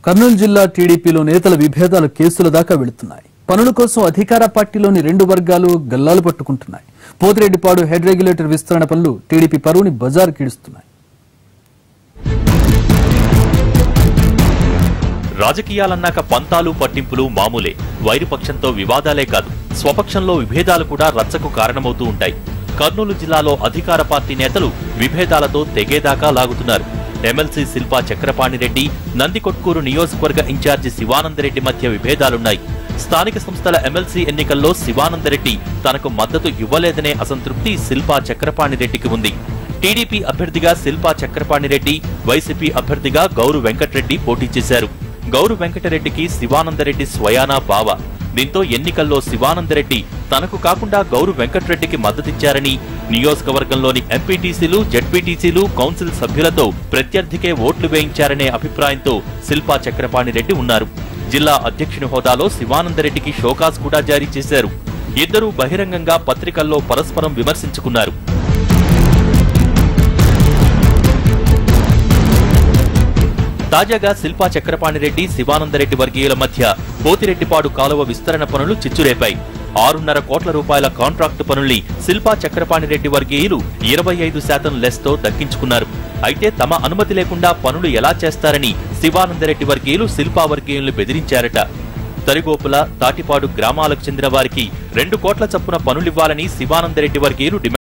కర్నూలు జిల్లా టీడీపీలో నేతల విభేదాలు కేసుల దాకా వెళుతున్నాయి. పనుల కోసం అధికార పార్టీలోని రెండు వర్గాలు గల్లాలు పట్టుకుంటున్నాయి. పోతిరెడ్డిపాడు హెడ్ రెగ్యులేటర్ విస్తరణ పనులు టీడీపీ పరువుని బజారు కీడుస్తున్నాయి. రాజకీయాలన్నాక పంతాలు పట్టింపులు మామూలే. వైరుపక్షంతో వివాదాలే కాదు, స్వపక్షంలో విభేదాలు కూడా రచ్చకు కారణమవుతూ ఉంటాయి. కర్నూలు జిల్లాలో అధికార పార్టీ నేతలు విభేదాలతో తెగేదాకా లాగుతున్నారు. ఎమ్మెల్సీ శిల్పా చక్రపాణిరెడ్డి, నందికొట్కూరు నియోజకవర్గ ఇన్ఛార్జి శివానందరెడ్డి మధ్య విభేదాలున్నాయి. స్థానిక సంస్థల ఎమ్మెల్సీ ఎన్నికల్లో శివానందరెడ్డి తనకు మద్దతు ఇవ్వలేదనే అసంతృప్తి శిల్పా చక్రపాణిరెడ్డికి ఉంది. టీడీపీ అభ్యర్థిగా శిల్పా చక్రపాణిరెడ్డి, వైసీపీ అభ్యర్థిగా గౌరు వెంకటరెడ్డి పోటీ చేశారు. గౌరు వెంకటరెడ్డికి శివానందరెడ్డి స్వయానా బావ. దీంతో ఎన్నికల్లో శివానందరెడ్డి తనకు కాకుండా గౌరు వెంకటరెడ్డికి మద్దతిచ్చారని, నియోజకవర్గంలోని ఎంపీటీసీలు, జెడ్పీటీసీలు, కౌన్సిల్ సభ్యులతో ప్రత్యర్థికే ఓట్లు వేయించారనే అభిప్రాయంతో శిల్పా చక్రపాణిరెడ్డి ఉన్నారు. జిల్లా అధ్యక్షుని హోదాలో శివానందరెడ్డికి షోకాజ్ కూడా జారీ చేశారు. ఇద్దరూ బహిరంగంగా పత్రికల్లో పరస్పరం విమర్శించుకున్నారు. తాజాగా శిల్పా చక్రపాణిరెడ్డి, శివానందరెడ్డి వర్గీయుల మధ్య పోతిరెడ్డిపాడు కాలువ విస్తరణ పనులు చిచ్చురేపాయి. 6.5 కోట్ల రూపాయల కాంట్రాక్టు పనుల్ని శిల్పా చక్రపాణిరెడ్డి వర్గీయులు 25% లెస్తో దక్కించుకున్నారు. అయితే తమ అనుమతి లేకుండా పనులు ఎలా చేస్తారని శివానందరెడ్డి వర్గీయులు శిల్పా వర్గీయులను బెదిరించారట. తరిగోపుల, తాటిపాడు గ్రామాలకు చెందిన వారికి 2 కోట్ల చొప్పున పనులివ్వాలని శివానందరెడ్డి వర్గీయులు